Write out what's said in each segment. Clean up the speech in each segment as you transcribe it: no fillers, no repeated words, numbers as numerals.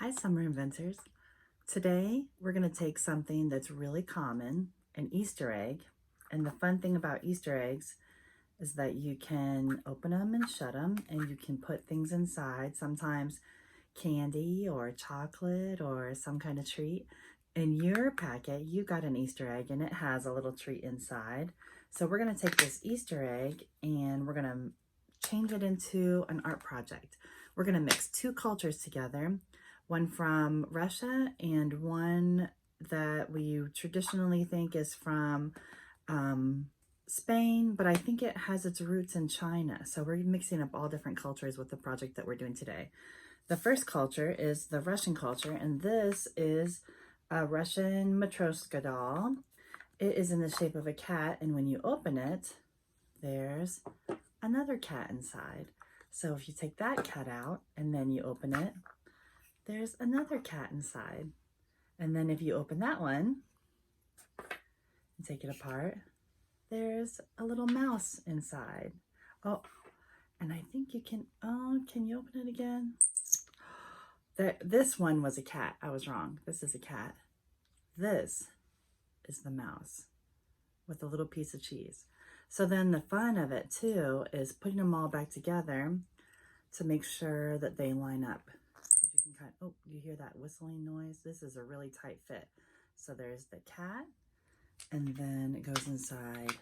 Hi, Summer Inventors. Today, we're going to take something that's really common, an Easter egg. And the fun thing about Easter eggs is that you can open them and shut them, and you can put things inside, sometimes candy or chocolate or some kind of treat. In your packet, you got an Easter egg, and it has a little treat inside. So we're going to take this Easter egg, and we're going to change it into an art project. We're going to mix two cultures together, one from Russia and one that we traditionally think is from Spain, but I think it has its roots in China. So we're mixing up all different cultures with the project that we're doing today. The first culture is the Russian culture, and this is a Russian Matryoshka doll. It is in the shape of a cat, and when you open it, there's another cat inside. So if you take that cat out and then you open it, there's another cat inside. And then if you open that one and take it apart, there's a little mouse inside. Oh, and I think you can you open it again? This one was a cat. I was wrong. This is a cat. This is the mouse with a little piece of cheese. So then the fun of it too is putting them all back together to make sure that they line up. You can oh, you hear that whistling noise? This is a really tight fit. So there's the cat, and then it goes inside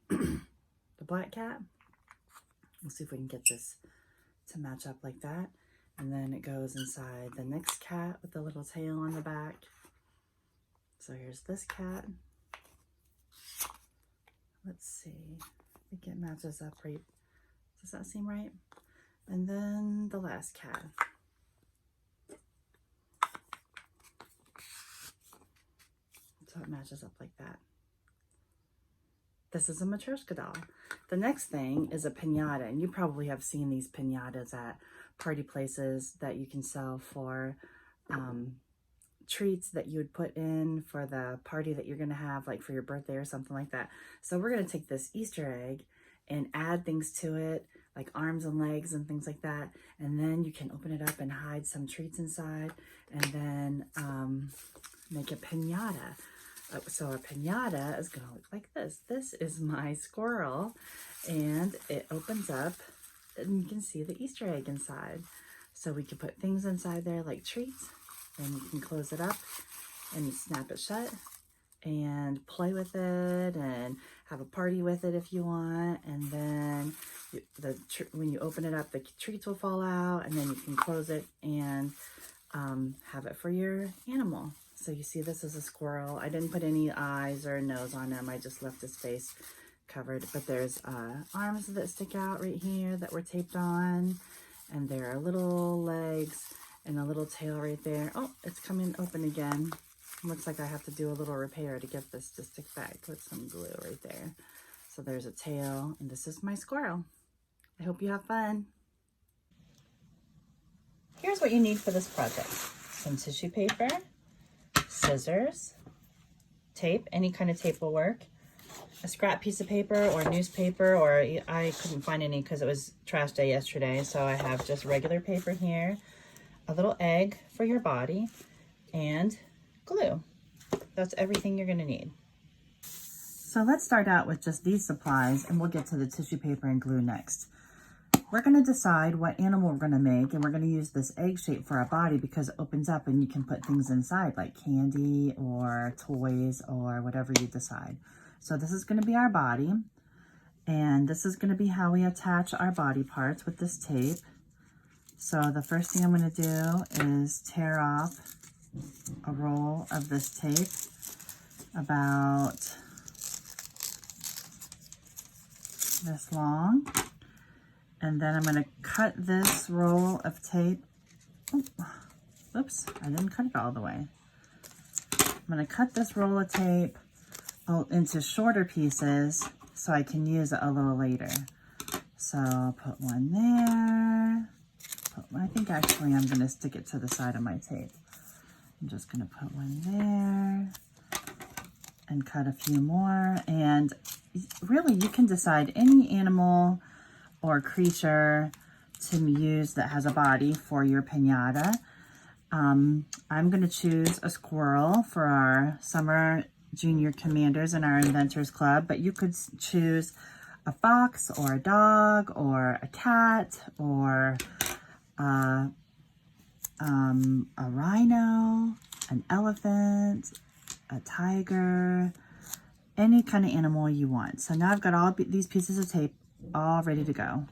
the black cat. We'll see if we can get this to match up like that. And then it goes inside the next cat with the little tail on the back. So here's this cat. Let's see. I think it matches up right. Does that seem right? And then the last cat. So it matches up like that. This is a Matryoshka doll. The next thing is a pinata, and you probably have seen these pinatas at party places that you can sell for treats that you would put in for the party that you're going to have, like for your birthday or something like that. So we're going to take this Easter egg and add things to it, like arms and legs and things like that. And then you can open it up and hide some treats inside, and then make a pinata. So a pinata is going to look like this. This is my squirrel, and it opens up and you can see the Easter egg inside. So we can put things inside there like treats, and you can close it up and snap it shut and play with it and have a party with it if you want. And then when you open it up, the treats will fall out, and then you can close it and have it for your animal. So you see this is a squirrel. I didn't put any eyes or nose on him. I just left his face covered. But there's arms that stick out right here that were taped on. And there are little legs and a little tail right there. Oh, it's coming open again. Looks like I have to do a little repair to get this to stick back with some glue right there. So there's a tail, and this is my squirrel. I hope you have fun. Here's what you need for this project. Some tissue paper, scissors, tape, any kind of tape will work, a scrap piece of paper or newspaper, or I couldn't find any because it was trash day yesterday, so I have just regular paper here, a little egg for your body, and glue. That's everything you're going to need. So let's start out with just these supplies, and we'll get to the tissue paper and glue next. We're going to decide what animal we're going to make, and we're going to use this egg shape for our body because it opens up and you can put things inside like candy or toys or whatever you decide. So this is going to be our body, and this is going to be how we attach our body parts with this tape. So the first thing I'm going to do is tear off a roll of this tape about this long. And then I'm going to cut this roll of tape. Oops, I didn't cut it all the way. I'm going to cut this roll of tape into shorter pieces so I can use it a little later. So I'll put one there. I think actually I'm going to stick it to the side of my tape. I'm just going to put one there and cut a few more. And really, you can decide any animal or creature to use that has a body for your pinata. I'm going to choose a squirrel for our summer junior commanders in our Inventors Club, but you could choose a fox or a dog or a cat or a rhino, an elephant, a tiger, any kind of animal you want. So now I've got all these pieces of tape all ready to go.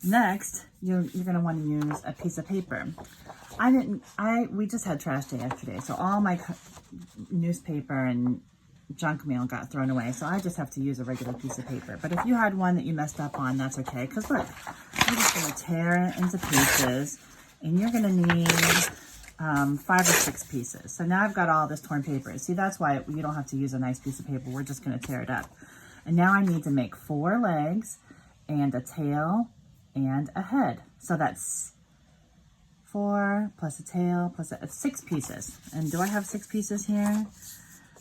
Next, you're going to want to use a piece of paper. We just had trash day yesterday, so all my newspaper and junk mail got thrown away, so I just have to use a regular piece of paper. But if you had one that you messed up on, that's okay, because look, you're just going to tear it into pieces, and you're going to need 5 or 6 pieces. So now I've got all this torn paper. See, that's why you don't have to use a nice piece of paper. We're just going to tear it up. And now I need to make 4 legs and a tail and a head. So that's 4 plus a tail plus 6 pieces. And do I have 6 pieces here?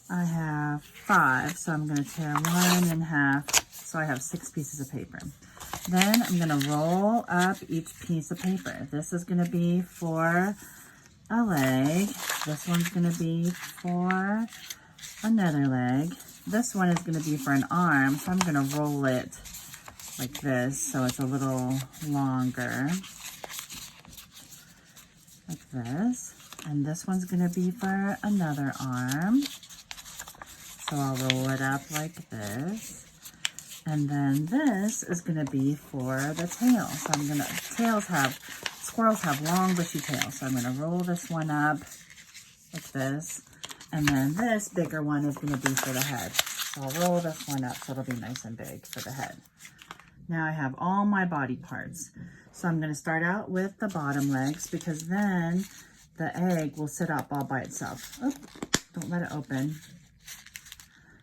I have 5, so I'm going to tear 1 in half, so I have 6 pieces of paper. Then I'm going to roll up each piece of paper. This is going to be for a leg. This one's going to be for another leg. This one is going to be for an arm, so I'm going to roll it like this so it's a little longer, like this. And this one's going to be for another arm. So I'll roll it up like this. And then this is going to be for the tail. So squirrels have long bushy tails. So I'm going to roll this one up like this. And then this bigger one is going to be for the head. So I'll roll this one up so it'll be nice and big for the head. Now I have all my body parts. So I'm going to start out with the bottom legs, because then the egg will sit up all by itself. Oh, don't let it open.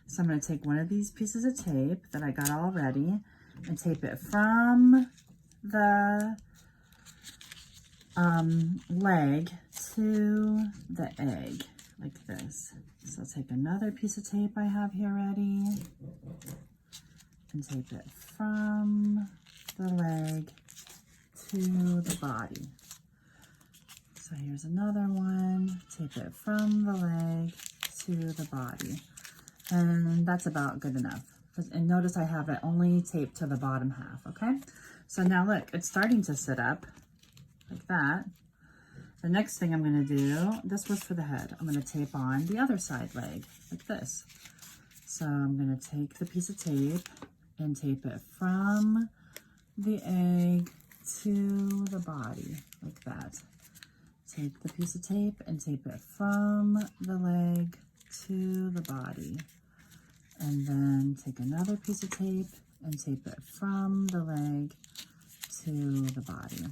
So I'm going to take one of these pieces of tape that I got all ready and tape it from the leg to the egg, like this. So I'll take another piece of tape I have here ready and tape it from the leg to the body. So here's another one, tape it from the leg to the body. And that's about good enough. And notice I have it only taped to the bottom half, okay? So now look, it's starting to sit up like that. The next thing I'm gonna do, this was for the head, I'm gonna tape on the other side leg, like this. So I'm gonna take the piece of tape and tape it from the egg to the body, like that. Take the piece of tape and tape it from the leg to the body. And then take another piece of tape and tape it from the leg to the body.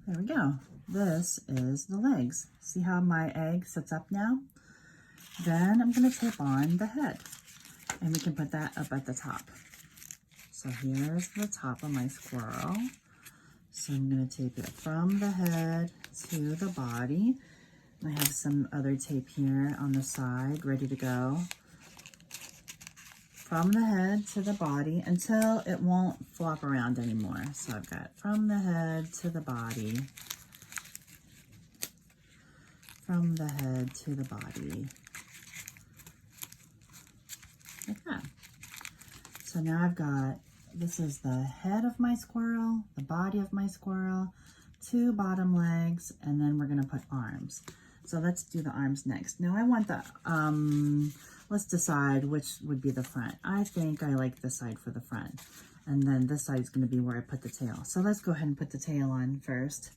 There we go. This is the legs. See how my egg sits up now? Then I'm going to tape on the head, and we can put that up at the top. So here's the top of my squirrel. So I'm going to tape it from the head to the body. I have some other tape here on the side ready to go. From the head to the body until it won't flop around anymore. So I've got from the head to the body. From the head to the body. Like that. So now I've got, this is the head of my squirrel, the body of my squirrel, 2 bottom legs, and then we're going to put arms. So let's do the arms next. Now I want the, let's decide which would be the front. I think I like this side for the front. And then this side is going to be where I put the tail. So let's go ahead and put the tail on first.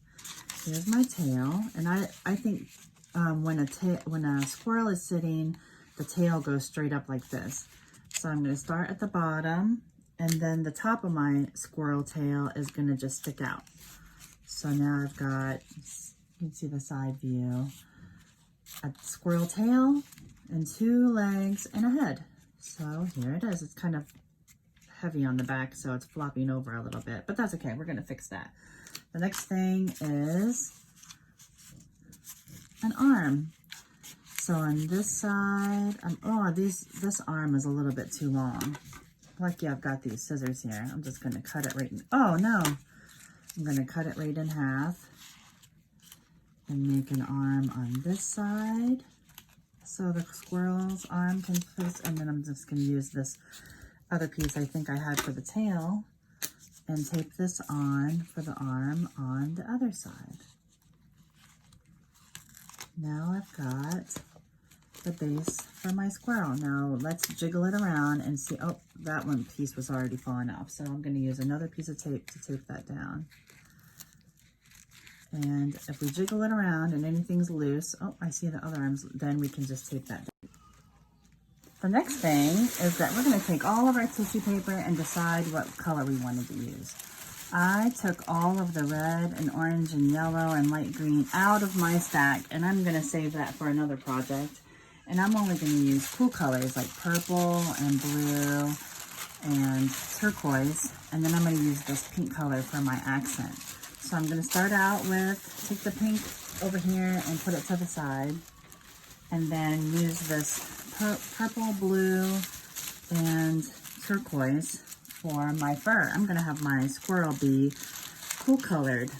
Here's my tail. And I think when a squirrel is sitting, the tail goes straight up like this. So I'm going to start at the bottom, and then the top of my squirrel tail is going to just stick out. So now I've got, you can see the side view, a squirrel tail and 2 legs and a head. So here it is. It's kind of heavy on the back, so it's flopping over a little bit, but that's okay. We're going to fix that. The next thing is an arm. So on this side, this arm is a little bit too long. Lucky I've got these scissors here. I'm just going to cut it right in. Oh no, I'm going to cut it right in half and make an arm on this side so the squirrel's arm can fit, and then I'm just going to use this other piece I think I had for the tail and tape this on for the arm on the other side. Now I've got the base for my squirrel. Now let's jiggle it around and see. Oh, that one piece was already falling off, so I'm going to use another piece of tape to tape that down. And if we jiggle it around and anything's loose, oh, I see the other arms, then we can just tape that down. The next thing is that we're going to take all of our tissue paper and decide what color we wanted to use. I took all of the red and orange and yellow and light green out of my stack, and I'm going to save that for another project. And I'm only going to use cool colors like purple and blue and turquoise, and then I'm going to use this pink color for my accent. So I'm going to start out with, take the pink over here and put it to the side, and then use this purple, blue, and turquoise for my fur. I'm going to have my squirrel be cool colored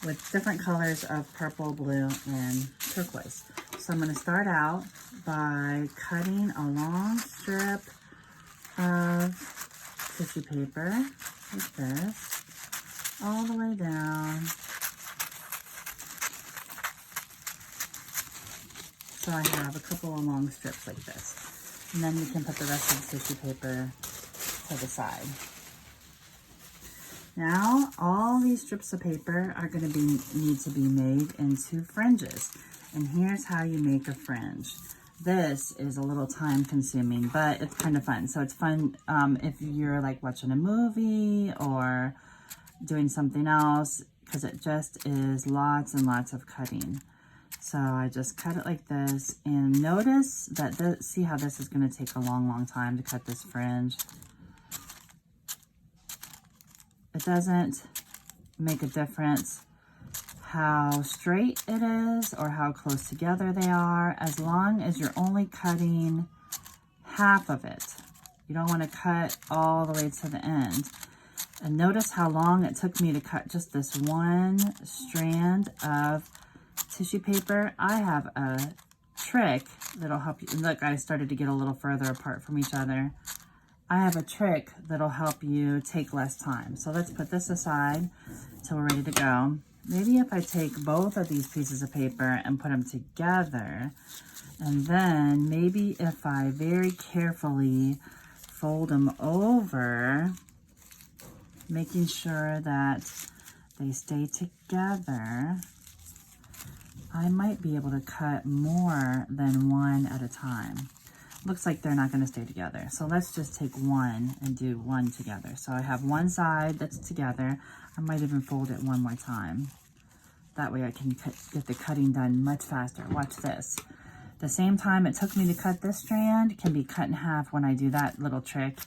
with different colors of purple, blue, and turquoise. So I'm going to start out by cutting a long strip of tissue paper like this, all the way down. So I have a couple of long strips like this. And then we can put the rest of the tissue paper to the side. Now, all these strips of paper are going to need to be made into fringes. And here's how you make a fringe. This is a little time consuming, but it's kind of fun. So it's fun if you're like watching a movie or doing something else, because it just is lots and lots of cutting. So I just cut it like this, and notice that see how this is going to take a long time to cut this fringe. It doesn't make a difference how straight it is or how close together they are, as long as you're only cutting half of it. You don't want to cut all the way to the end. And notice how long it took me to cut just this one strand of tissue paper. I have a trick that'll help you. Look, I started to get a little further apart from each other. I have a trick that'll help you take less time. So let's put this aside till we're ready to go. Maybe if I take both of these pieces of paper and put them together, and then maybe if I very carefully fold them over, making sure that they stay together, I might be able to cut more than one at a time. Looks like they're not going to stay together. So let's just take one and do one together. So I have one side that's together. I might even fold it one more time. That way I can get the cutting done much faster. Watch this. The same time it took me to cut this strand can be cut in half when I do that little trick,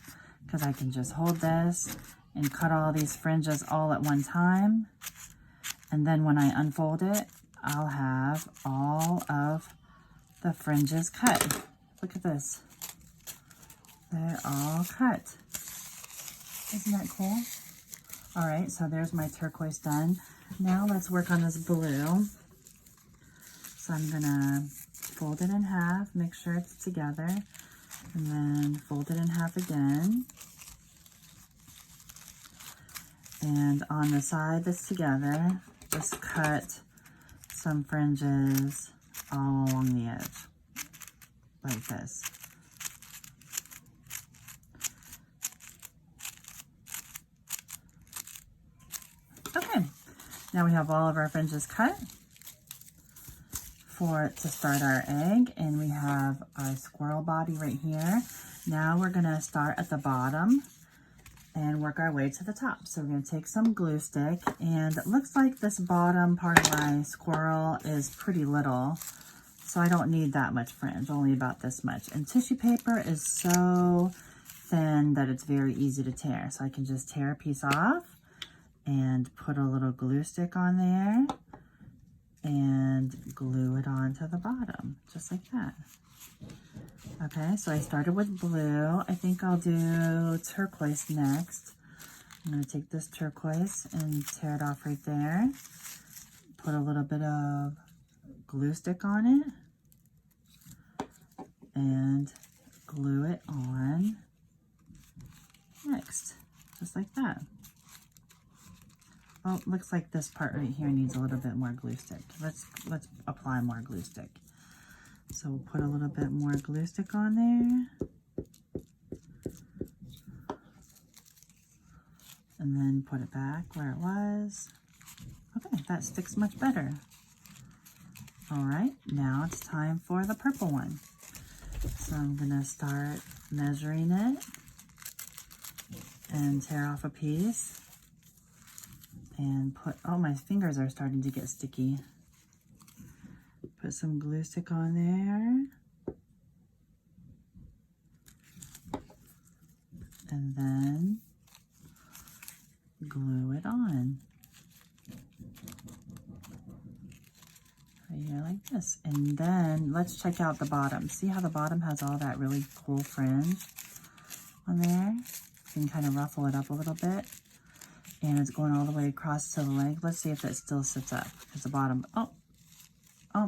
because I can just hold this and cut all these fringes all at one time. And then when I unfold it, I'll have all of the fringes cut. Look at this. They're all cut. Isn't that cool? All right, so there's my turquoise done. Now let's work on this blue. So I'm gonna fold it in half, make sure it's together, and then fold it in half again. And on the side that's together, just cut some fringes all along the edge, like this. Okay, now we have all of our fringes cut to start our egg, and we have our squirrel body right here. Now we're gonna start at the bottom and work our way to the top. So we're gonna take some glue stick, and it looks like this bottom part of my squirrel is pretty little, so I don't need that much fringe, only about this much. And tissue paper is so thin that it's very easy to tear. So I can just tear a piece off and put a little glue stick on there and glue it onto the bottom, just like that. Okay, so I started with blue. I think I'll do turquoise next. I'm going to take this turquoise and tear it off right there. Put a little bit of glue stick on it and glue it on next, just like that. Oh, looks like this part right here needs a little bit more glue stick. Let's apply more glue stick. So we'll put a little bit more glue stick on there. And then put it back where it was. Okay, that sticks much better. All right, now it's time for the purple one. So I'm gonna start measuring it and tear off a piece and put, oh, my fingers are starting to get sticky. Put some glue stick on there. And then glue it on. Right here like this. And then let's check out the bottom. See how the bottom has all that really cool fringe on there? You can kind of ruffle it up a little bit. And it's going all the way across to the leg. Let's see if it still sits up. Because the bottom, oh,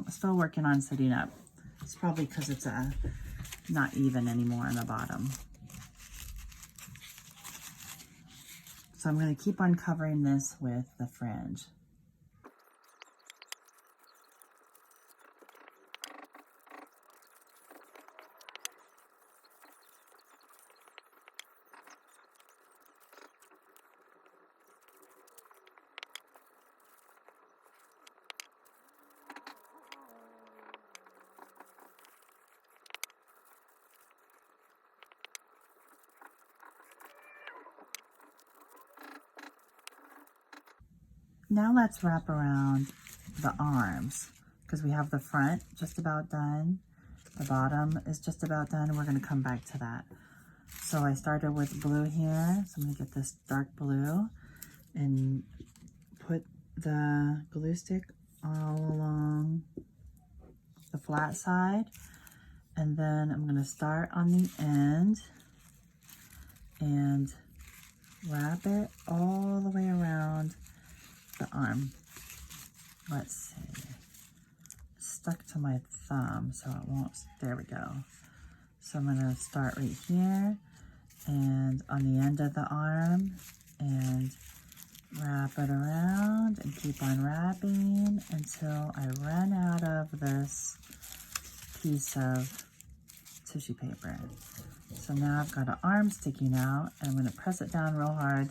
still working on sitting up. It's probably because it's not even anymore on the bottom. So I'm going to keep on covering this with the fringe. Now let's wrap around the arms, because we have the front just about done. The bottom is just about done, and we're going to come back to that. So I started with blue here, so I'm going to get this dark blue and put the glue stick all along the flat side. And then I'm going to start on the end and wrap it all the way around the arm. Let's see. Stuck to my thumb, so it won't. There we go. So I'm going to start right here and on the end of the arm and wrap it around and keep on wrapping until I run out of this piece of tissue paper. So now I've got an arm sticking out, and I'm going to press it down real hard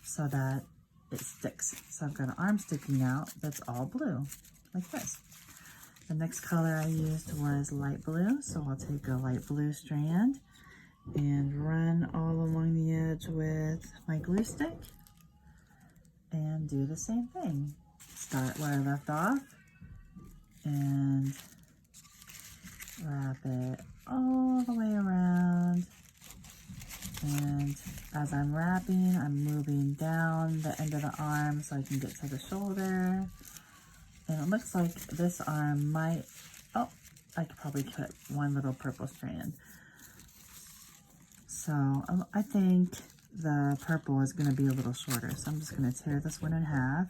so that it sticks. So I've got an arm sticking out that's all blue, like this. The next color I used was light blue, so I'll take a light blue strand and run all along the edge with my glue stick and do the same thing. Start where I left off and wrap it all the way around. And as I'm wrapping, I'm moving down the end of the arm so I can get to the shoulder. And it looks like this arm might, oh, I could probably cut one little purple strand. So I think the purple is going to be a little shorter. So I'm just going to tear this one in half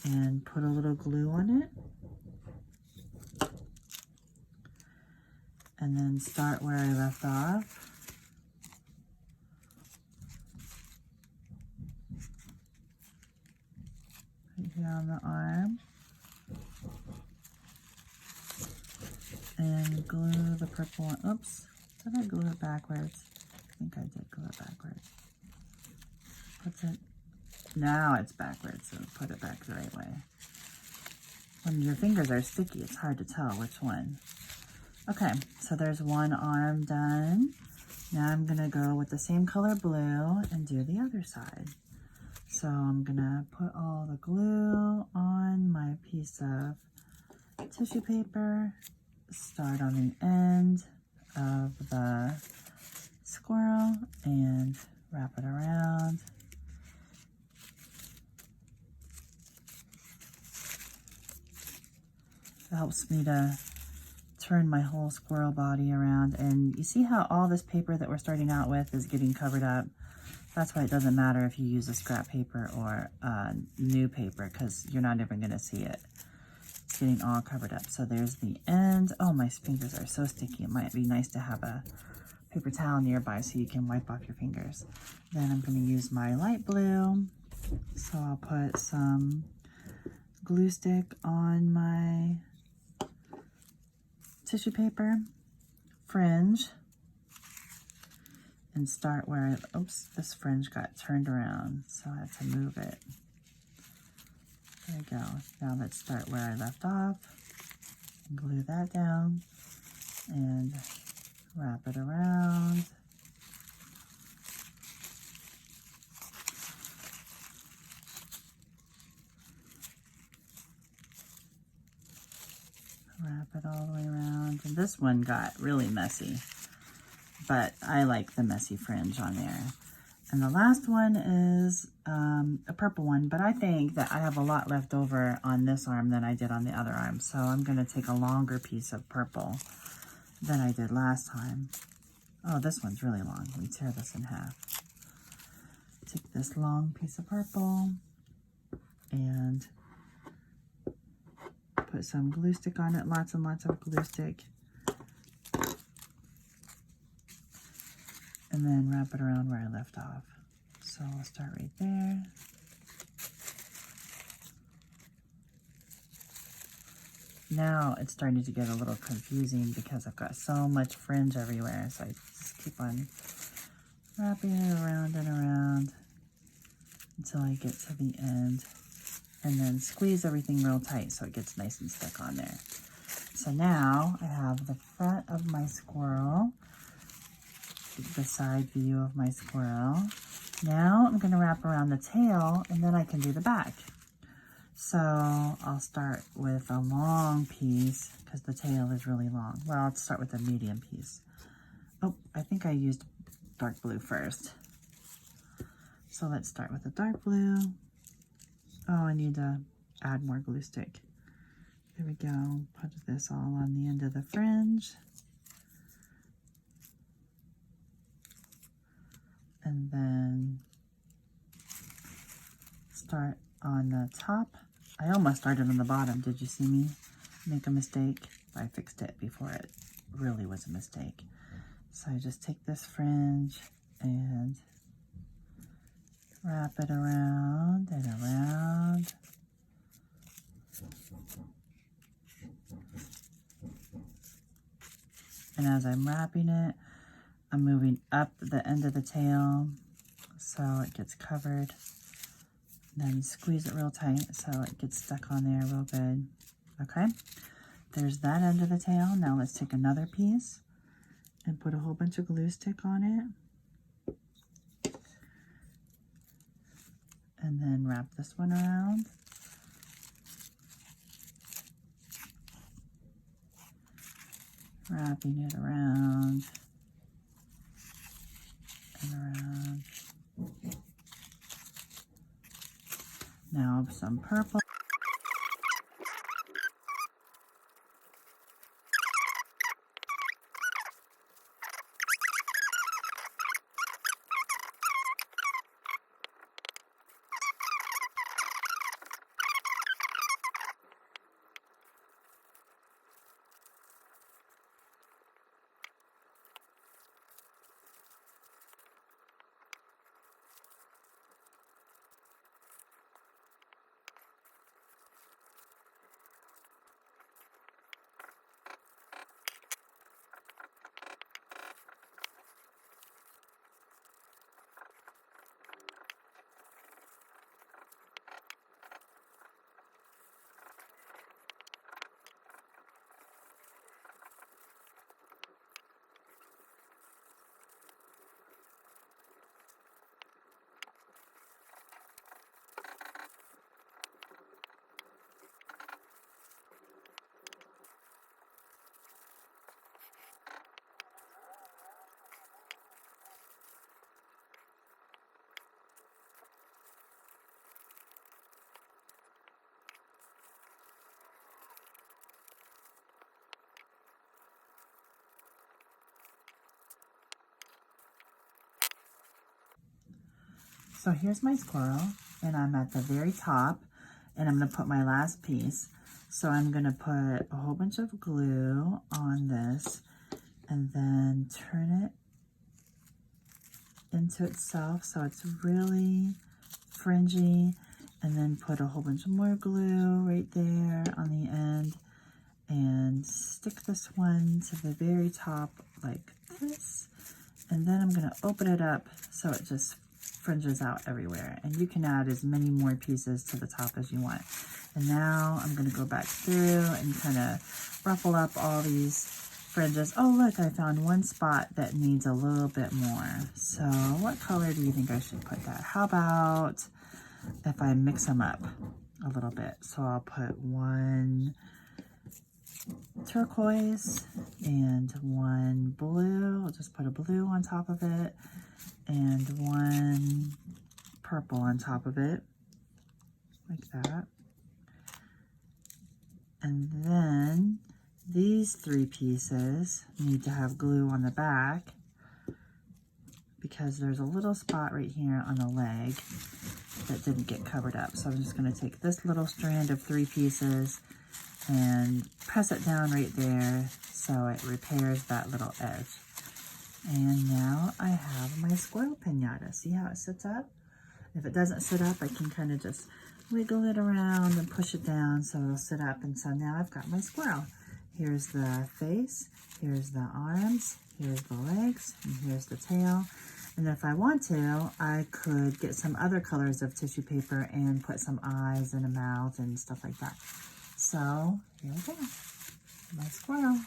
and put a little glue on it. And then start where I left off. Right here on the arm. And glue the purple one. Oops, did I glue it backwards? I think I did glue it backwards. What's it? Now it's backwards, so put it back the right way. When your fingers are sticky, it's hard to tell which one. Okay, so there's one arm done. Now I'm gonna go with the same color blue and do the other side. So I'm gonna put all the glue on my piece of tissue paper, start on the end of the squirrel and wrap it around. It helps me to turn my whole squirrel body around, and you see how all this paper that we're starting out with is getting covered up. That's why it doesn't matter if you use a scrap paper or new paper, because you're not even going to see it. It's getting all covered up. So there's the end. Oh, my fingers are so sticky. It might be nice to have a paper towel nearby so you can wipe off your fingers. Then I'm going to use my light blue. So I'll put some glue stick on my tissue paper, fringe, and start where, oops, this fringe got turned around, so I have to move it. There we go. Now let's start where I left off, and glue that down, and wrap it around. Wrap it all the way around. And this one got really messy, but I like the messy fringe on there. And the last one is a purple one, but I think that I have a lot left over on this arm than I did on the other arm. So I'm going to take a longer piece of purple than I did last time. Oh, this one's really long. Let me tear this in half. Take this long piece of purple and put some glue stick on it, lots and lots of glue stick. And then wrap it around where I left off. So I'll start right there. Now it's starting to get a little confusing because I've got so much fringe everywhere. So I just keep on wrapping it around and around until I get to the end. And then squeeze everything real tight so it gets nice and stuck on there. So now I have the front of my squirrel, the side view of my squirrel. Now I'm going to wrap around the tail and then I can do the back. So I'll start with a long piece because the tail is really long. Well, I'll start with a medium piece. Oh, I think I used dark blue first. So let's start with the dark blue. Oh, I need to add more glue stick. There we go. Put this all on the end of the fringe. And then start on the top. I almost started on the bottom. Did you see me make a mistake? I fixed it before it really was a mistake. So I just take this fringe and wrap it around and around. And as I'm wrapping it, I'm moving up the end of the tail so it gets covered. Then squeeze it real tight so it gets stuck on there real good. Okay, there's that end of the tail. Now let's take another piece and put a whole bunch of glue stick on it. And then wrap this one around. Wrapping it around and around. Now some purple. So here's my squirrel, and I'm at the very top, and I'm going to put my last piece. So I'm going to put a whole bunch of glue on this, and then turn it into itself so it's really fringy, and then put a whole bunch more glue right there on the end, and stick this one to the very top like this, and then I'm going to open it up so it just fringes out everywhere, and you can add as many more pieces to the top as you want. And now I'm going to go back through and kind of ruffle up all these fringes. Oh look, I found one spot that needs a little bit more. So what color do you think I should put that? How about if I mix them up a little bit? So I'll put one turquoise and one blue. I'll just put a blue on top of it, and one purple on top of it, like that. And then these three pieces need to have glue on the back because there's a little spot right here on the leg that didn't get covered up. So I'm just going to take this little strand of three pieces and press it down right there so it repairs that little edge. And now I have my squirrel pinata. See how it sits up? If it doesn't sit up, I can kind of just wiggle it around and push it down so it'll sit up. And so now I've got my squirrel. Here's the face, here's the arms, here's the legs, and here's the tail. And if I want to, I could get some other colors of tissue paper and put some eyes and a mouth and stuff like that. So here we go, my squirrel.